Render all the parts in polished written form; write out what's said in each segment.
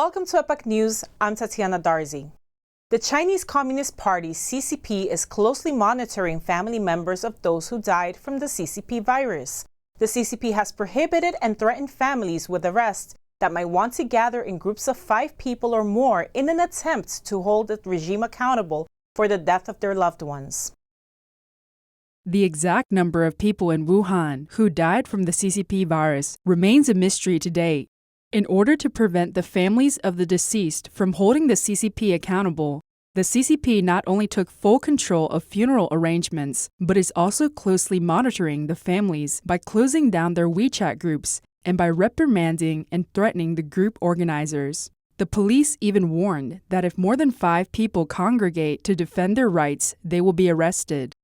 Welcome to Epoch News. I'm Tatiana Darzi. The Chinese Communist Party, CCP, is closely monitoring family members of those who died from the CCP virus. The CCP has prohibited and threatened families with arrest that might want to gather in groups of 5 people or more in an attempt to hold the regime accountable for the death of their loved ones. The exact number of people in Wuhan who died from the CCP virus remains a mystery to date. In order to prevent the families of the deceased from holding the CCP accountable, the CCP not only took full control of funeral arrangements, but is also closely monitoring the families by closing down their WeChat groups and by reprimanding and threatening the group organizers. The police even warned that if more than 5 people congregate to defend their rights, they will be arrested.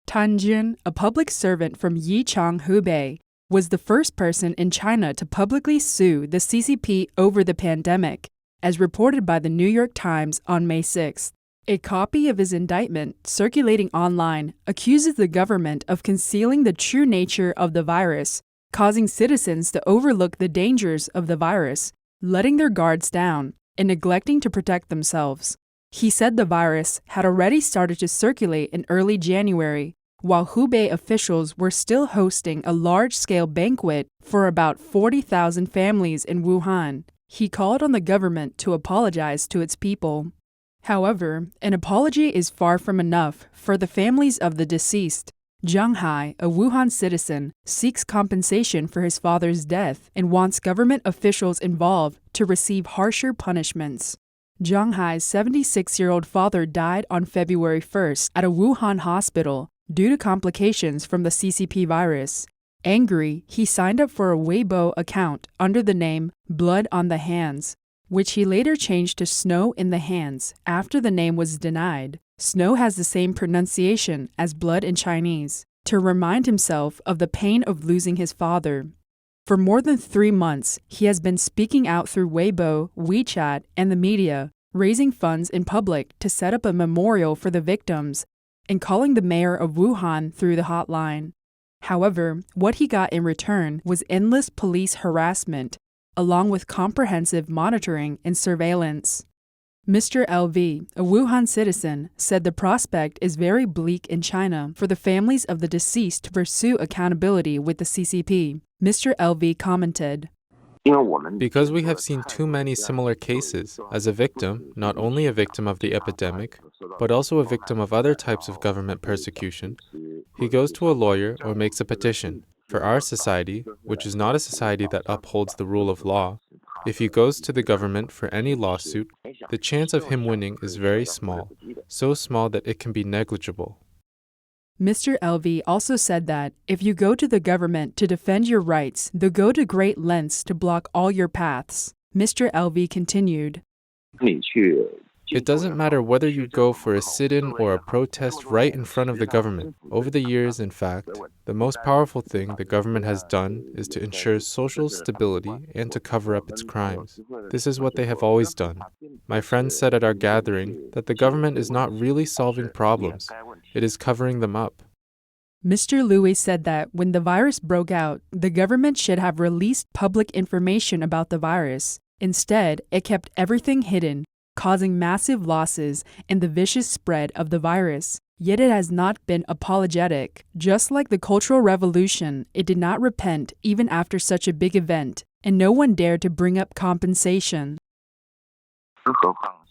Tan Jun, a public servant from Yichang, Hubei, was the first person in China to publicly sue the CCP over the pandemic, as reported by the New York Times on May 6. A copy of his indictment circulating online accuses the government of concealing the true nature of the virus, causing citizens to overlook the dangers of the virus, letting their guards down, and neglecting to protect themselves. He said the virus had already started to circulate in early January, while Hubei officials were still hosting a large-scale banquet for about 40,000 families in Wuhan. He called on the government to apologize to its people. However, an apology is far from enough for the families of the deceased. Zhang Hai, a Wuhan citizen, seeks compensation for his father's death and wants government officials involved to receive harsher punishments. Zhang Hai's 76-year-old father died on February 1st at a Wuhan hospital due to complications from the CCP virus. Angry, he signed up for a Weibo account under the name Blood on the Hands, which he later changed to Snow in the Hands after the name was denied. Snow has the same pronunciation as blood in Chinese, to remind himself of the pain of losing his father. For more than 3 months, he has been speaking out through Weibo, WeChat, and the media, raising funds in public to set up a memorial for the victims, and calling the mayor of Wuhan through the hotline. However, what he got in return was endless police harassment, along with comprehensive monitoring and surveillance. Mr. LV, a Wuhan citizen, said the prospect is very bleak in China for the families of the deceased to pursue accountability with the CCP. Mr. LV commented, "Because we have seen too many similar cases, as a victim, not only a victim of the epidemic, but also a victim of other types of government persecution, he goes to a lawyer or makes a petition. For our society, which is not a society that upholds the rule of law, if he goes to the government for any lawsuit, the chance of him winning is very small, so small that it can be negligible." Mr. LV also said that if you go to the government to defend your rights, they'll go to great lengths to block all your paths. Mr. LV continued, "It doesn't matter whether you go for a sit-in or a protest right in front of the government. Over the years, in fact, the most powerful thing the government has done is to ensure social stability and to cover up its crimes. This is what they have always done. My friend said at our gathering that the government is not really solving problems, it is covering them up." Mr. Louis said that when the virus broke out, the government should have released public information about the virus. Instead, it kept everything hidden, causing massive losses and the vicious spread of the virus. Yet it has not been apologetic. Just like the Cultural Revolution, it did not repent even after such a big event, and no one dared to bring up compensation.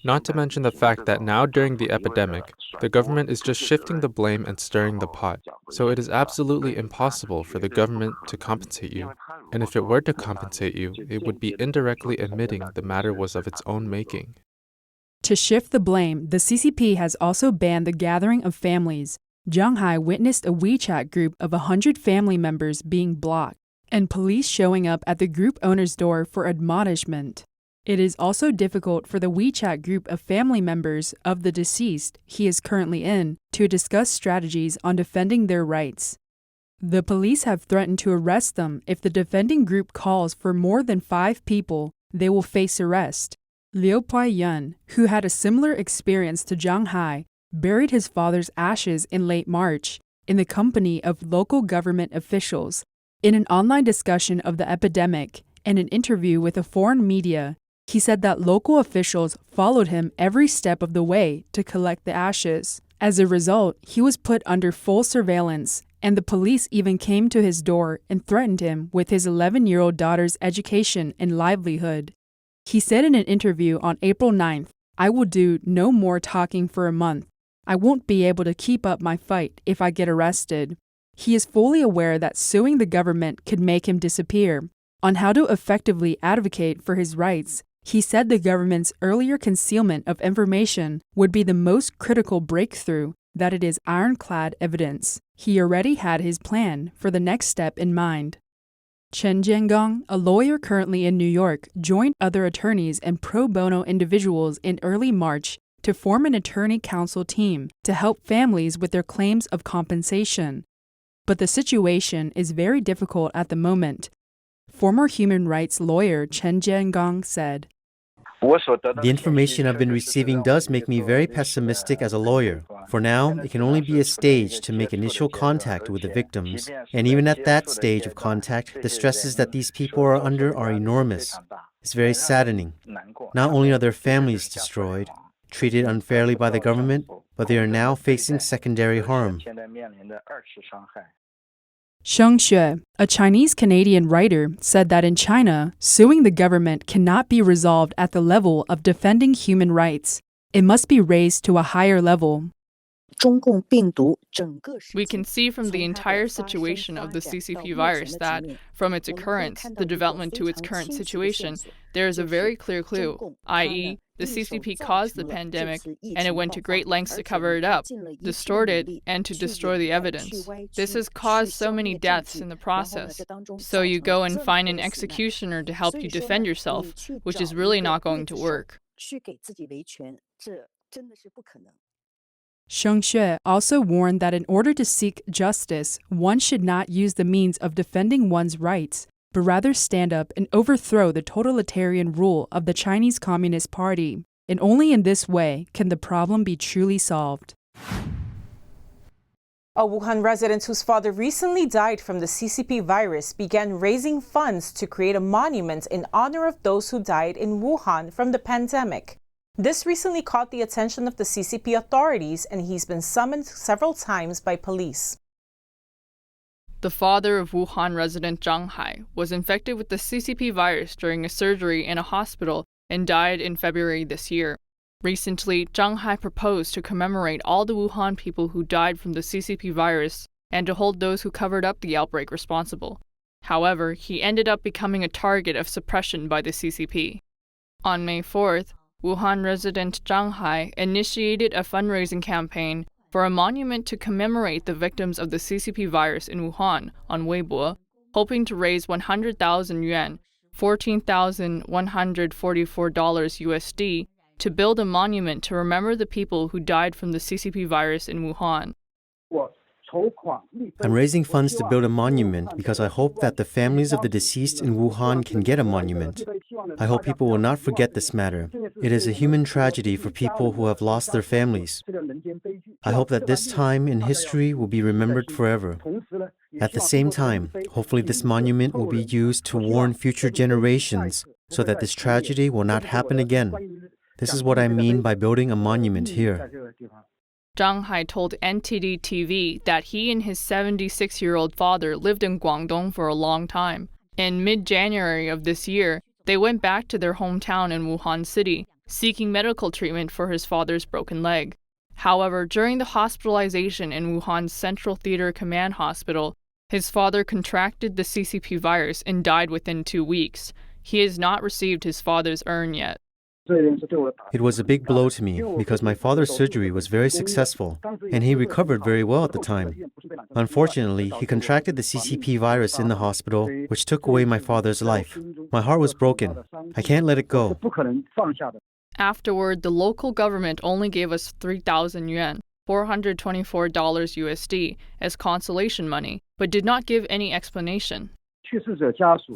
Not to mention the fact that now during the epidemic, the government is just shifting the blame and stirring the pot. So it is absolutely impossible for the government to compensate you. And if it were to compensate you, it would be indirectly admitting the matter was of its own making. To shift the blame, the CCP has also banned the gathering of families. Zhang Hai witnessed a WeChat group of 100 family members being blocked, and police showing up at the group owner's door for admonishment. It is also difficult for the WeChat group of family members of the deceased he is currently in to discuss strategies on defending their rights. The police have threatened to arrest them if the defending group calls for more than 5 people. They will face arrest. Liu Puaiyun, who had a similar experience to Zhang Hai, buried his father's ashes in late March in the company of local government officials. In an online discussion of the epidemic and an interview with a foreign media, He said that local officials followed him every step of the way to collect the ashes. As a result, he was put under full surveillance, and the police even came to his door and threatened him with his 11-year-old daughter's education and livelihood. He said in an interview on April 9th, "I will do no more talking for a month. I won't be able to keep up my fight if I get arrested." He is fully aware that suing the government could make him disappear. On how to effectively advocate for his rights, he said the government's earlier concealment of information would be the most critical breakthrough, that it is ironclad evidence. He already had his plan for the next step in mind. Chen Jiangong, a lawyer currently in New York, joined other attorneys and pro bono individuals in early March to form an attorney council team to help families with their claims of compensation. But the situation is very difficult at the moment. Former human rights lawyer Chen Jiangong said, "The information I've been receiving does make me very pessimistic as a lawyer. For now, it can only be a stage to make initial contact with the victims, and even at that stage of contact, the stresses that these people are under are enormous. It's very saddening. Not only are their families destroyed, treated unfairly by the government, but they are now facing secondary harm." Sheng Xue, a Chinese-Canadian writer, said that in China, suing the government cannot be resolved at the level of defending human rights. It must be raised to a higher level. We can see from the entire situation of the CCP virus that, from its occurrence, the development to its current situation, there is a very clear clue, i.e., the CCP caused the pandemic, and it went to great lengths to cover it up, distort it, and to destroy the evidence. This has caused so many deaths in the process. So you go and find an executioner to help you defend yourself, which is really not going to work. Sheng Xue also warned that in order to seek justice, one should not use the means of defending one's rights, but rather stand up and overthrow the totalitarian rule of the Chinese Communist Party. And only in this way can the problem be truly solved. A Wuhan resident whose father recently died from the CCP virus began raising funds to create a monument in honor of those who died in Wuhan from the pandemic. This recently caught the attention of the CCP authorities, and he's been summoned several times by police. The father of Wuhan resident Zhang Hai was infected with the CCP virus during a surgery in a hospital and died in February this year. Recently, Zhang Hai proposed to commemorate all the Wuhan people who died from the CCP virus and to hold those who covered up the outbreak responsible. However, he ended up becoming a target of suppression by the CCP. On May 4th, Wuhan resident Zhang Hai initiated a fundraising campaign for a monument to commemorate the victims of the CCP virus in Wuhan on Weibo, hoping to raise 100,000 yuan, $14,144 USD, to build a monument to remember the people who died from the CCP virus in Wuhan. "I'm raising funds to build a monument because I hope that the families of the deceased in Wuhan can get a monument. I hope people will not forget this matter. It is a human tragedy for people who have lost their families. I hope that this time in history will be remembered forever. At the same time, hopefully this monument will be used to warn future generations so that this tragedy will not happen again. This is what I mean by building a monument here." Zhang Hai told NTD TV that he and his 76-year-old father lived in Guangdong for a long time. In mid-January of this year, they went back to their hometown in Wuhan City, seeking medical treatment for his father's broken leg. However, during the hospitalization in Wuhan's Central Theater Command Hospital, his father contracted the CCP virus and died within 2 weeks. He has not received his father's urn yet. It was a big blow to me because my father's surgery was very successful and he recovered very well at the time. Unfortunately, he contracted the CCP virus in the hospital, which took away my father's life. My heart was broken. I can't let it go. Afterward, the local government only gave us 3,000 yuan, $424 USD, as consolation money, but did not give any explanation.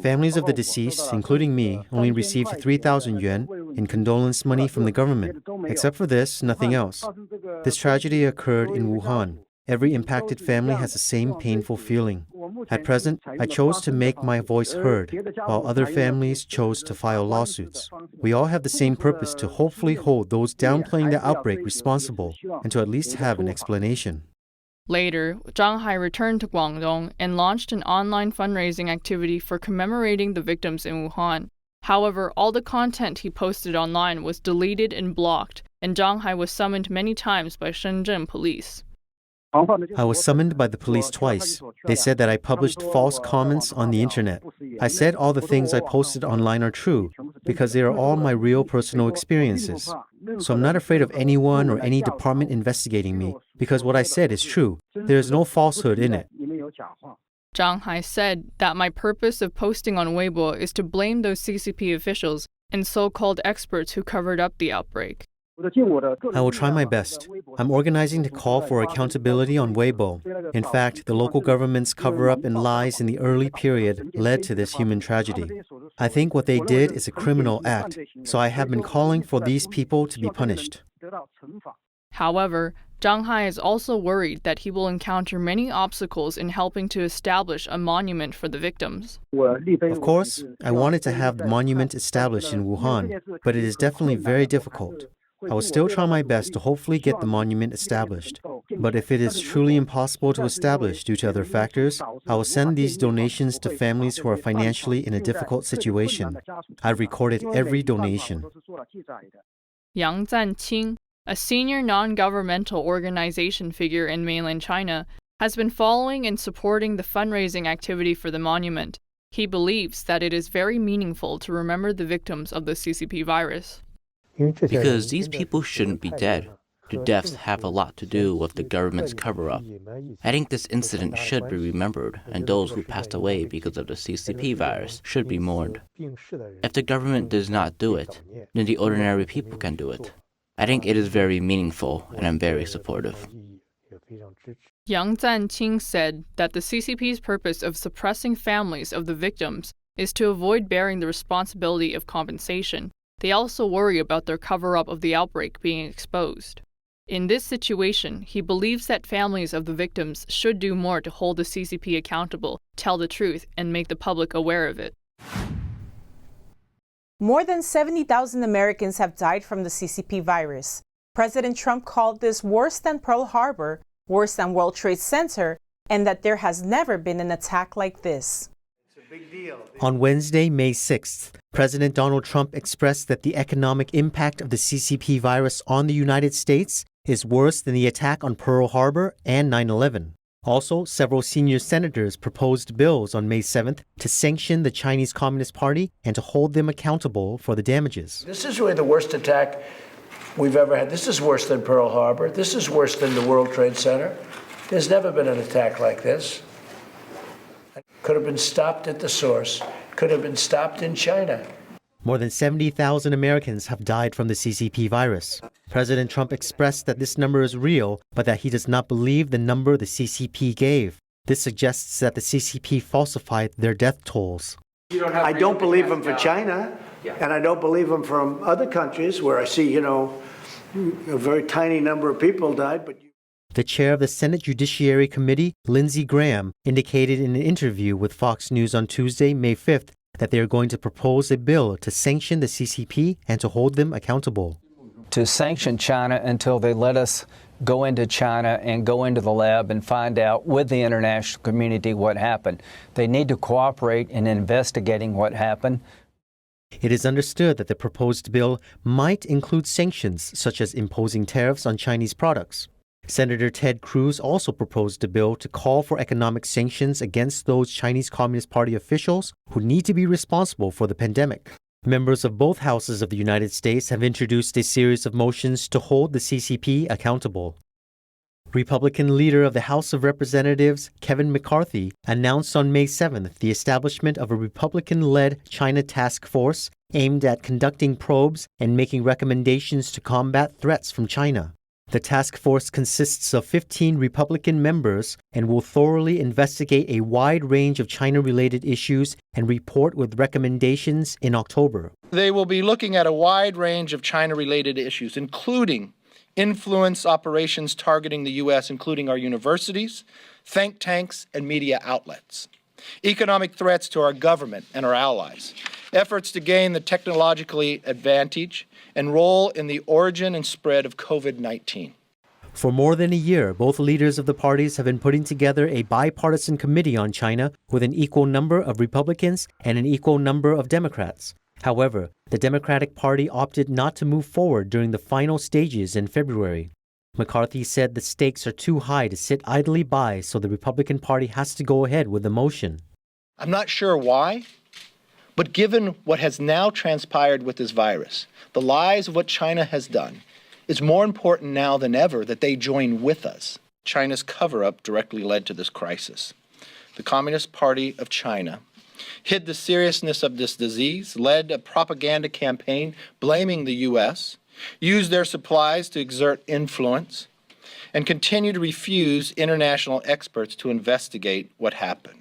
Families of the deceased, including me, only received 3,000 yuan in condolence money from the government. Except for this, nothing else. This tragedy occurred in Wuhan. Every impacted family has the same painful feeling. At present, I chose to make my voice heard, while other families chose to file lawsuits. We all have the same purpose to hopefully hold those downplaying the outbreak responsible and to at least have an explanation. Later, Zhang Hai returned to Guangdong and launched an online fundraising activity for commemorating the victims in Wuhan. However, all the content he posted online was deleted and blocked, and Zhang Hai was summoned many times by Shenzhen police. I was summoned by the police twice. They said that I published false comments on the internet. I said all the things I posted online are true because they are all my real personal experiences. So I'm not afraid of anyone or any department investigating me because what I said is true. There is no falsehood in it. Zhang Hai said that my purpose of posting on Weibo is to blame those CCP officials and so-called experts who covered up the outbreak. I will try my best. I'm organizing to call for accountability on Weibo. In fact, the local government's cover-up and lies in the early period led to this human tragedy. I think what they did is a criminal act, so I have been calling for these people to be punished. However, Zhang Hai is also worried that he will encounter many obstacles in helping to establish a monument for the victims. Of course, I wanted to have the monument established in Wuhan, but it is definitely very difficult. I will still try my best to hopefully get the monument established. But if it is truly impossible to establish due to other factors, I will send these donations to families who are financially in a difficult situation. I've recorded every donation. Yang Zanqing, a senior non-governmental organization figure in mainland China, has been following and supporting the fundraising activity for the monument. He believes that it is very meaningful to remember the victims of the CCP virus. Because these people shouldn't be dead. The deaths have a lot to do with the government's cover-up. I think this incident should be remembered, and those who passed away because of the CCP virus should be mourned. If the government does not do it, then the ordinary people can do it. I think it is very meaningful, and I'm very supportive. Yang Zanqing said that the CCP's purpose of suppressing families of the victims is to avoid bearing the responsibility of compensation. They also worry about their cover-up of the outbreak being exposed. In this situation, he believes that families of the victims should do more to hold the CCP accountable, tell the truth, and make the public aware of it. More than 70,000 Americans have died from the CCP virus. President Trump called this worse than Pearl Harbor, worse than World Trade Center, and that there has never been an attack like this. On Wednesday, May 6th, President Donald Trump expressed that the economic impact of the CCP virus on the United States is worse than the attack on Pearl Harbor and 9/11. Also, several senior senators proposed bills on May 7th to sanction the Chinese Communist Party and to hold them accountable for the damages. This is really the worst attack we've ever had. This is worse than Pearl Harbor. This is worse than the World Trade Center. There's never been an attack like this. Could have been stopped at the source, could have been stopped in China. More than 70,000 Americans have died from the CCP virus. President Trump expressed that this number is real, but that he does not believe the number the CCP gave. This suggests that the CCP falsified their death tolls. I don't believe them for China, and I don't believe them from other countries where I see, a very tiny number of people died, but... The chair of the Senate Judiciary Committee, Lindsey Graham, indicated in an interview with Fox News on Tuesday, May 5th, that they are going to propose a bill to sanction the CCP and to hold them accountable. To sanction China until they let us go into China and go into the lab and find out with the international community what happened. They need to cooperate in investigating what happened. It is understood that the proposed bill might include sanctions, such as imposing tariffs on Chinese products. Senator Ted Cruz also proposed a bill to call for economic sanctions against those Chinese Communist Party officials who need to be responsible for the pandemic. Members of both houses of the United States have introduced a series of motions to hold the CCP accountable. Republican leader of the House of Representatives, Kevin McCarthy, announced on May 7th the establishment of a Republican-led China task force aimed at conducting probes and making recommendations to combat threats from China. The task force consists of 15 Republican members and will thoroughly investigate a wide range of China-related issues and report with recommendations in October. They will be looking at a wide range of China-related issues, including influence operations targeting the U.S., including our universities, think tanks, and media outlets, economic threats to our government and our allies, efforts to gain the technologically advantage, and role in the origin and spread of COVID-19. For more than a year, both leaders of the parties have been putting together a bipartisan committee on China with an equal number of Republicans and an equal number of Democrats. However, the Democratic Party opted not to move forward during the final stages in February. McCarthy said the stakes are too high to sit idly by, so the Republican Party has to go ahead with the motion. I'm not sure why, but given what has now transpired with this virus, the lies of what China has done, it's more important now than ever that they join with us. China's cover-up directly led to this crisis. The Communist Party of China hid the seriousness of this disease, led a propaganda campaign blaming the U.S., used their supplies to exert influence, and continue to refuse international experts to investigate what happened.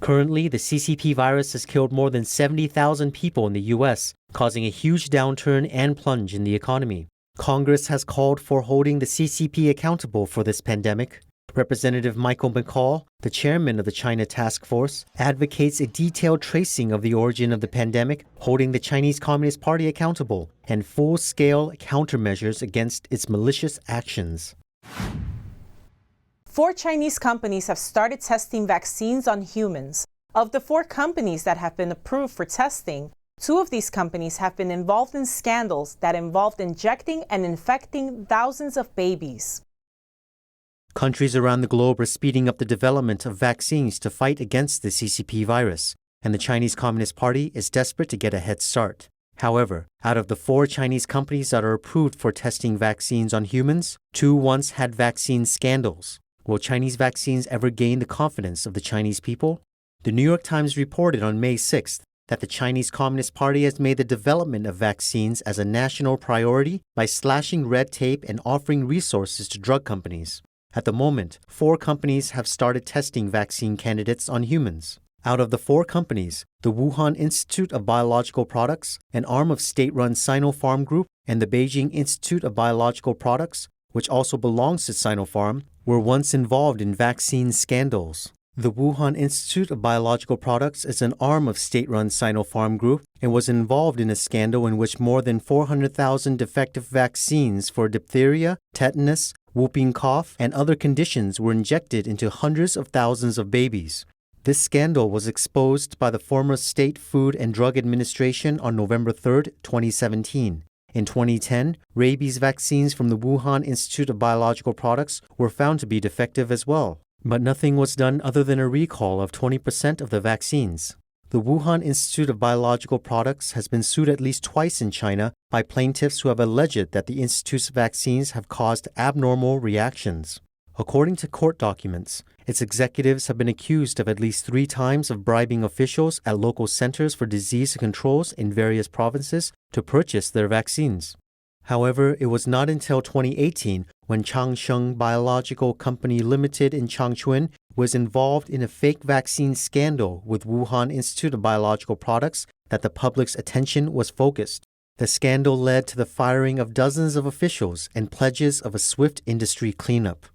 Currently, the CCP virus has killed more than 70,000 people in the U.S., causing a huge downturn and plunge in the economy. Congress has called for holding the CCP accountable for this pandemic. Representative Michael McCall, the chairman of the China Task Force, advocates a detailed tracing of the origin of the pandemic, holding the Chinese Communist Party accountable, and full-scale countermeasures against its malicious actions. 4 Chinese companies have started testing vaccines on humans. Of the 4 companies that have been approved for testing, 2 of these companies have been involved in scandals that involved injecting and infecting thousands of babies. Countries around the globe are speeding up the development of vaccines to fight against the CCP virus, and the Chinese Communist Party is desperate to get a head start. However, out of the 4 Chinese companies that are approved for testing vaccines on humans, 2 once had vaccine scandals. Will Chinese vaccines ever gain the confidence of the Chinese people? The New York Times reported on May 6th that the Chinese Communist Party has made the development of vaccines as a national priority by slashing red tape and offering resources to drug companies. At the moment, 4 companies have started testing vaccine candidates on humans. Out of the 4 companies, the Wuhan Institute of Biological Products, an arm of state-run Sinopharm Group, and the Beijing Institute of Biological Products, which also belongs to Sinopharm, were once involved in vaccine scandals. The Wuhan Institute of Biological Products is an arm of state-run Sinopharm Group and was involved in a scandal in which more than 400,000 defective vaccines for diphtheria, tetanus, whooping cough, and other conditions were injected into hundreds of thousands of babies. This scandal was exposed by the former State Food and Drug Administration on November 3, 2017. In 2010, rabies vaccines from the Wuhan Institute of Biological Products were found to be defective as well. But nothing was done other than a recall of 20% of the vaccines. The Wuhan Institute of Biological Products has been sued at least twice in China by plaintiffs who have alleged that the institute's vaccines have caused abnormal reactions. According to court documents, its executives have been accused of at least 3 times of bribing officials at local centers for disease controls in various provinces to purchase their vaccines. However, it was not until 2018 when Changsheng Biological Company Limited in Changchun was involved in a fake vaccine scandal with Wuhan Institute of Biological Products that the public's attention was focused. The scandal led to the firing of dozens of officials and pledges of a swift industry cleanup.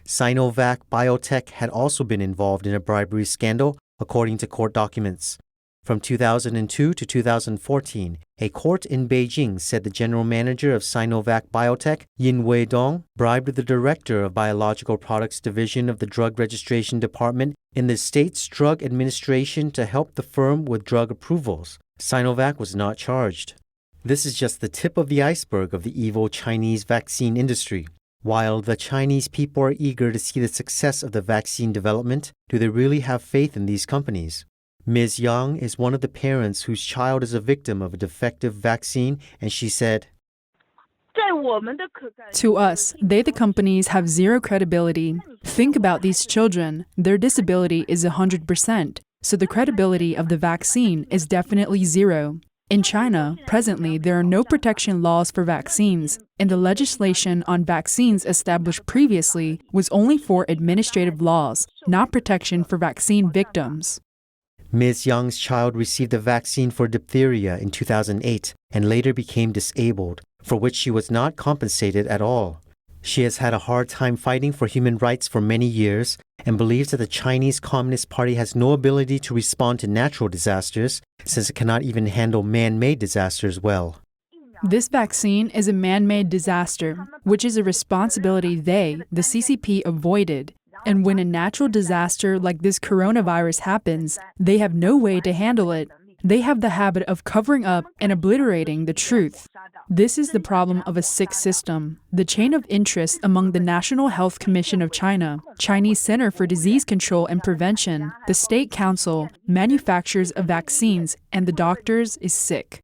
Sinovac Biotech had also been involved in a bribery scandal, according to court documents. From 2002 to 2014, a court in Beijing said the general manager of Sinovac Biotech, Yin Weidong, bribed the director of Biological Products Division of the Drug Registration Department in the state's drug administration to help the firm with drug approvals. Sinovac was not charged. This is just the tip of the iceberg of the evil Chinese vaccine industry. While the Chinese people are eager to see the success of the vaccine development, do they really have faith in these companies? Ms. Yang is one of the parents whose child is a victim of a defective vaccine, and she said, To us, they, the companies, have zero credibility. Think about these children. Their disability is 100%, so the credibility of the vaccine is definitely zero. In China, presently, there are no protection laws for vaccines, and the legislation on vaccines established previously was only for administrative laws, not protection for vaccine victims. Ms. Yang's child received a vaccine for diphtheria in 2008 and later became disabled, for which she was not compensated at all. She has had a hard time fighting for human rights for many years and believes that the Chinese Communist Party has no ability to respond to natural disasters since it cannot even handle man-made disasters well. This vaccine is a man-made disaster, which is a responsibility they, the CCP, avoided. And when a natural disaster like this coronavirus happens, they have no way to handle it. They have the habit of covering up and obliterating the truth. This is the problem of a sick system. The chain of interest among the National Health Commission of China, Chinese Center for Disease Control and Prevention, the State Council, manufacturers of vaccines, and the doctors is sick.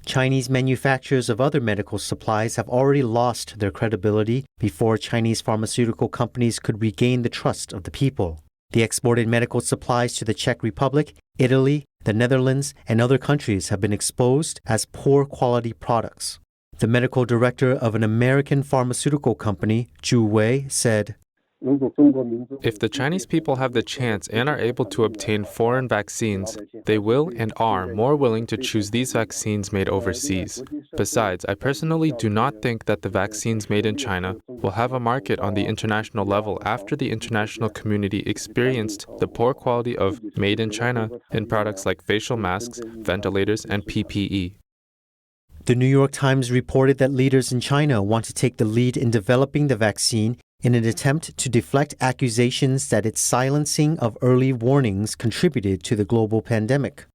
Chinese manufacturers of other medical supplies have already lost their credibility before Chinese pharmaceutical companies could regain the trust of the people. They exported medical supplies to the Czech Republic, Italy, the Netherlands, and other countries have been exposed as poor quality products. The medical director of an American pharmaceutical company, Zhu Wei, said, If the Chinese people have the chance and are able to obtain foreign vaccines, they will and are more willing to choose these vaccines made overseas. Besides, I personally do not think that the vaccines made in China will have a market on the international level after the international community experienced the poor quality of made in China in products like facial masks, ventilators, and PPE. The New York Times reported that leaders in China want to take the lead in developing the vaccine in an attempt to deflect accusations that its silencing of early warnings contributed to the global pandemic.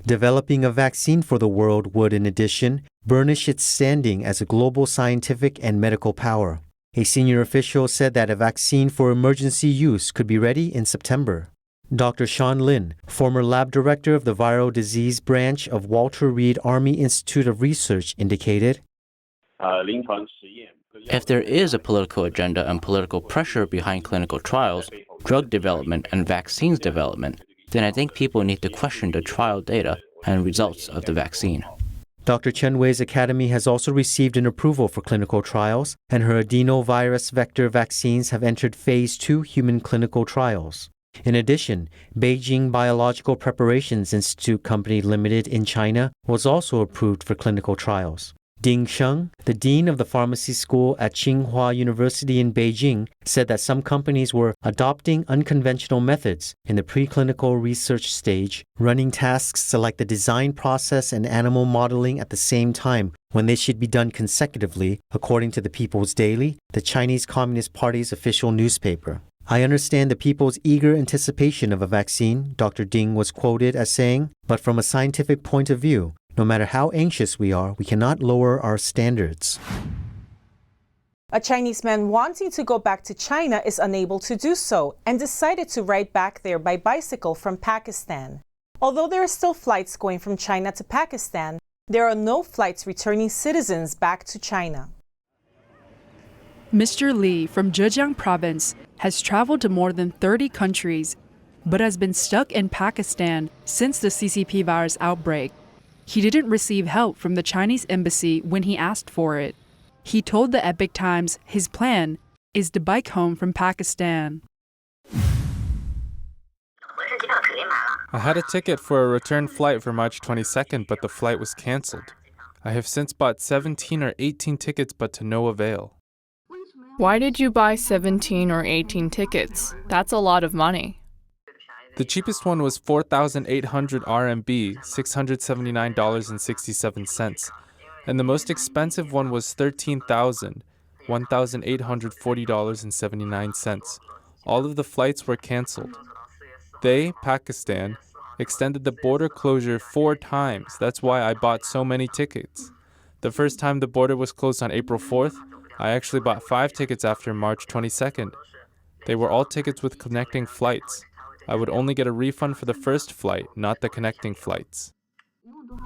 Developing a vaccine for the world would, in addition, burnish its standing as a global scientific and medical power. A senior official said that a vaccine for emergency use could be ready in September. Dr. Sean Lin, former lab director of the viral disease branch of Walter Reed Army Institute of Research, indicated, If there is a political agenda and political pressure behind clinical trials, drug development, and vaccines development, then I think people need to question the trial data and results of the vaccine. Dr. Chen Wei's academy has also received an approval for clinical trials, and her adenovirus vector vaccines have entered Phase 2 human clinical trials. In addition, Beijing Biological Preparations Institute Company Limited in China was also approved for clinical trials. Ding Sheng, the dean of the pharmacy school at Tsinghua University in Beijing, said that some companies were adopting unconventional methods in the preclinical research stage, running tasks like the design process and animal modeling at the same time when they should be done consecutively, according to the People's Daily, the Chinese Communist Party's official newspaper. I understand the people's eager anticipation of a vaccine, Dr. Ding was quoted as saying, but from a scientific point of view, no matter how anxious we are, we cannot lower our standards. A Chinese man wanting to go back to China is unable to do so and decided to ride back there by bicycle from Pakistan. Although there are still flights going from China to Pakistan, there are no flights returning citizens back to China. Mr. Li from Zhejiang province has traveled to more than 30 countries, but has been stuck in Pakistan since the CCP virus outbreak. He didn't receive help from the Chinese embassy when he asked for it. He told the Epoch Times his plan is to bike home from Pakistan. I had a ticket for a return flight for March 22nd, but the flight was cancelled. I have since bought 17 or 18 tickets, but to no avail. Why did you buy 17 or 18 tickets? That's a lot of money. The cheapest one was 4,800 RMB, $679.67, and the most expensive one was 13,000, $1,840.79. All of the flights were cancelled. They, Pakistan, extended the border closure 4 times. That's why I bought so many tickets. The first time the border was closed on April 4th, I actually bought 5 tickets after March 22nd. They were all tickets with connecting flights. I would only get a refund for the first flight, not the connecting flights.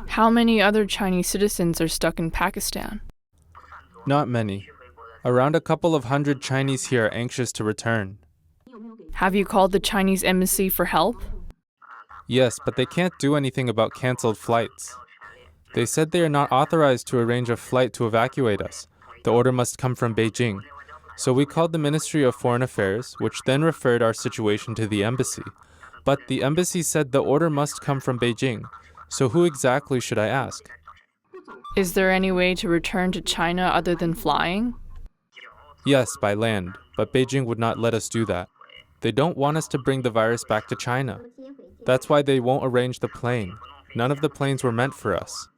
How many other Chinese citizens are stuck in Pakistan? Not many. Around a couple of hundred Chinese here are anxious to return. Have you called the Chinese embassy for help? Yes, but they can't do anything about cancelled flights. They said they are not authorized to arrange a flight to evacuate us. The order must come from Beijing. So we called the Ministry of Foreign Affairs, which then referred our situation to the embassy. But the embassy said the order must come from Beijing. So who exactly should I ask? Is there any way to return to China other than flying? Yes, by land, but Beijing would not let us do that. They don't want us to bring the virus back to China. That's why they won't arrange the plane. None of the planes were meant for us.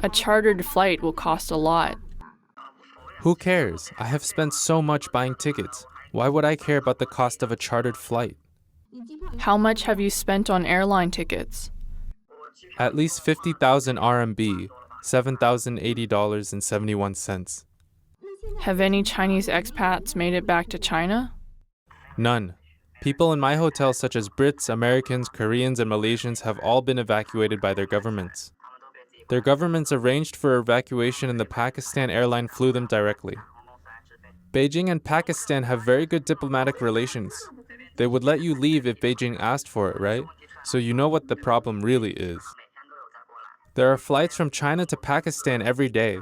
A chartered flight will cost a lot. Who cares? I have spent so much buying tickets. Why would I care about the cost of a chartered flight? How much have you spent on airline tickets? At least 50,000 RMB, $7,080.71. Have any Chinese expats made it back to China? None. People in my hotel, such as Brits, Americans, Koreans, and Malaysians, have all been evacuated by their governments. Their governments arranged for evacuation and the Pakistan airline flew them directly. Beijing and Pakistan have very good diplomatic relations. They would let you leave if Beijing asked for it, right? So you know what the problem really is. There are flights from China to Pakistan every day.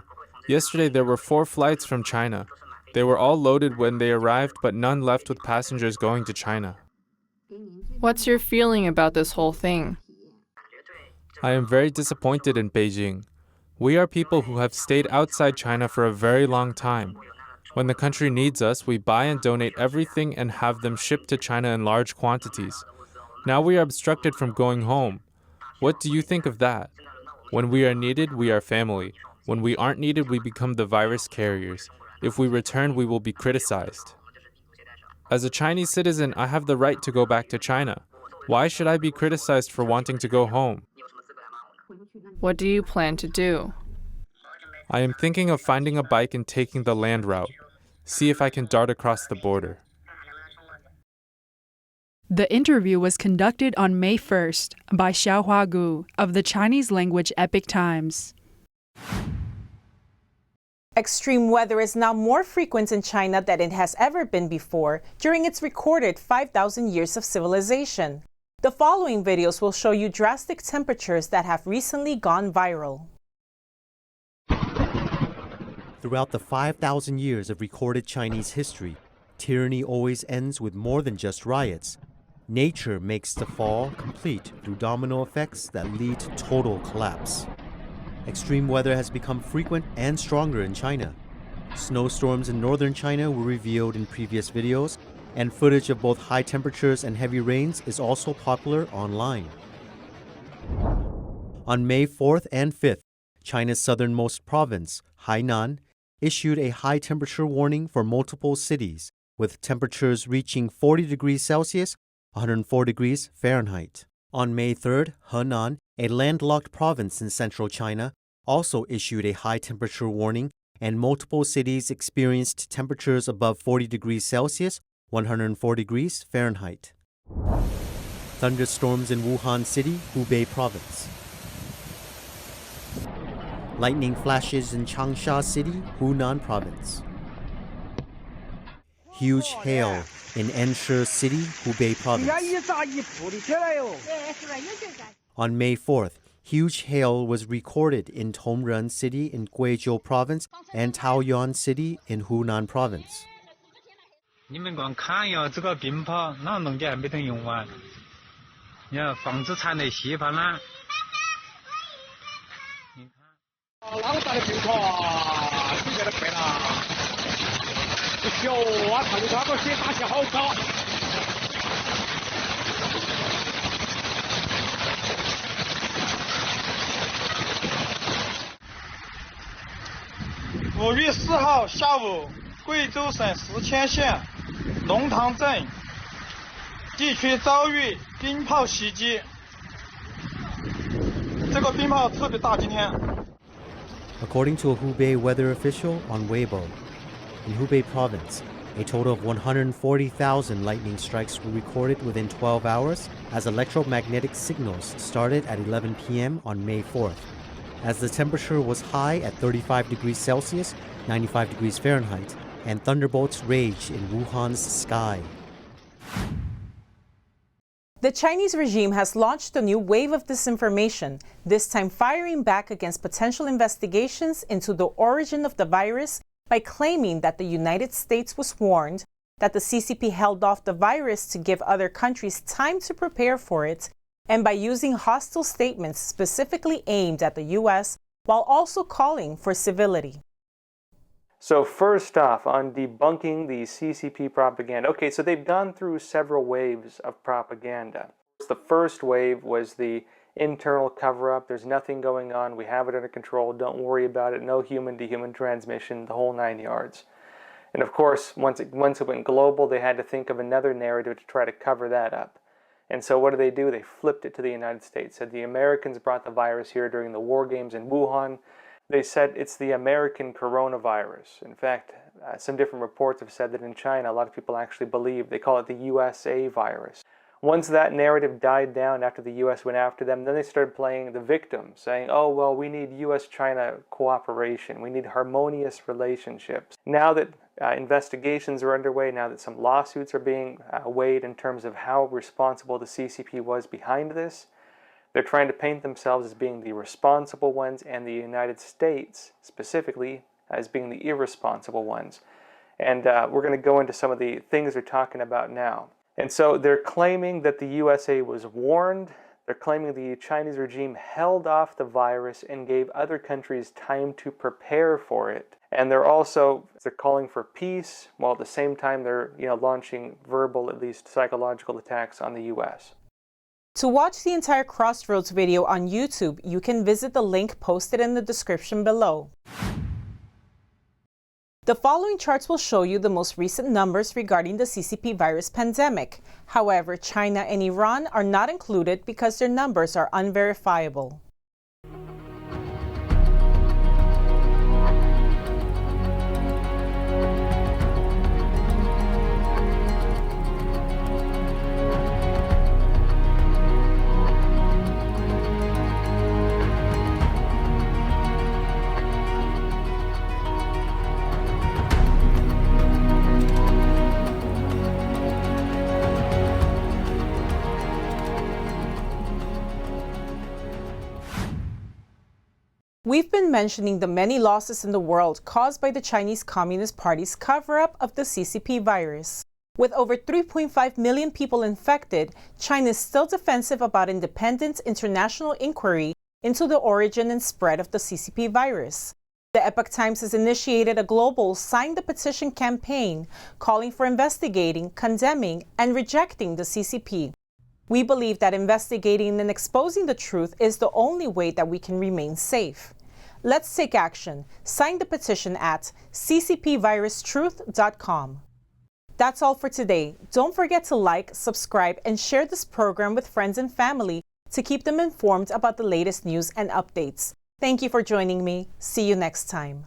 Yesterday there were 4 flights from China. They were all loaded when they arrived, but none left with passengers going to China. What's your feeling about this whole thing? I am very disappointed in Beijing. We are people who have stayed outside China for a very long time. When the country needs us, we buy and donate everything and have them shipped to China in large quantities. Now we are obstructed from going home. What do you think of that? When we are needed, we are family. When we aren't needed, we become the virus carriers. If we return, we will be criticized. As a Chinese citizen, I have the right to go back to China. Why should I be criticized for wanting to go home? What do you plan to do? I am thinking of finding a bike and taking the land route. See if I can dart across the border. The interview was conducted on May 1st by Xiaohua Gu of the Chinese language Epoch Times. Extreme weather is now more frequent in China than it has ever been before during its recorded 5,000 years of civilization. The following videos will show you drastic temperatures that have recently gone viral. Throughout the 5,000 years of recorded Chinese history, tyranny always ends with more than just riots. Nature makes the fall complete through domino effects that lead to total collapse. Extreme weather has become frequent and stronger in China. Snowstorms in northern China were revealed in previous videos, and footage of both high temperatures and heavy rains is also popular online. On May 4th and 5th, China's southernmost province, Hainan, issued a high temperature warning for multiple cities, with temperatures reaching 40 degrees Celsius, 104 degrees Fahrenheit. On May 3rd, Henan, a landlocked province in central China, also issued a high temperature warning, and multiple cities experienced temperatures above 40 degrees Celsius, 104 degrees Fahrenheit. Thunderstorms in Wuhan City, Hubei Province. Lightning flashes in Changsha City, Hunan Province. Huge hail in Anshe City, Hubei Province. On May 4th, huge hail was recorded in Tongren City in Guizhou Province and Taoyuan City in Hunan Province. 你们光看呀，这个冰雹那弄的还没等用完，你看房子产的稀巴烂。你看，那么大的冰雹啊，直接都坏了。小啊，看你那个雪大气好高。5月4号下午，贵州省石阡县龙塘镇地区遭遇冰雹袭击，这个冰雹特别大，今天。According to a Hubei weather official on Weibo, in Hubei province, a total of 140,000 lightning strikes were recorded within 12 hours as electromagnetic signals started at 11 p.m. on May 4th. As the temperature was high at 35 degrees Celsius, 95 degrees Fahrenheit, and thunderbolts raged in Wuhan's sky. The Chinese regime has launched a new wave of disinformation, this time firing back against potential investigations into the origin of the virus by claiming that the United States was warned, that the CCP held off the virus to give other countries time to prepare for it, and by using hostile statements specifically aimed at the U.S., while also calling for civility. So first off, on debunking the CCP propaganda. Okay, so they've gone through several waves of propaganda. The first wave was the internal cover-up. There's nothing going on. We have it under control. Don't worry about it. No human-to-human transmission, the whole 9 yards. And of course, once it went global, they had to think of another narrative to try to cover that up. And so what did? They flipped it to the United States. Said the Americans brought the virus here during the war games in Wuhan. They said it's the American coronavirus. In fact, some different reports have said that in China, a lot of people actually believe, they call it the USA virus. Once that narrative died down after the U.S. went after them, then they started playing the victim, saying, oh, well, we need U.S.-China cooperation. We need harmonious relationships. Now that investigations are underway, now that some lawsuits are being weighed in terms of how responsible the CCP was behind this, they're trying to paint themselves as being the responsible ones and the United States, specifically, as being the irresponsible ones. And we're going to go into some of the things they're talking about now. And so they're claiming that the USA was warned. They're claiming the Chinese regime held off the virus and gave other countries time to prepare for it. And they're calling for peace, while at the same time they're launching verbal, at least psychological attacks on the US. To watch the entire Crossroads video on YouTube, you can visit the link posted in the description below. The following charts will show you the most recent numbers regarding the CCP virus pandemic. However, China and Iran are not included because their numbers are unverifiable. We've been mentioning the many losses in the world caused by the Chinese Communist Party's cover-up of the CCP virus. With over 3.5 million people infected, China is still defensive about independent international inquiry into the origin and spread of the CCP virus. The Epoch Times has initiated a global Sign the Petition campaign calling for investigating, condemning, and rejecting the CCP. We believe that investigating and exposing the truth is the only way that we can remain safe. Let's take action. Sign the petition at ccpvirustruth.com. That's all for today. Don't forget to like, subscribe, and share this program with friends and family to keep them informed about the latest news and updates. Thank you for joining me. See you next time.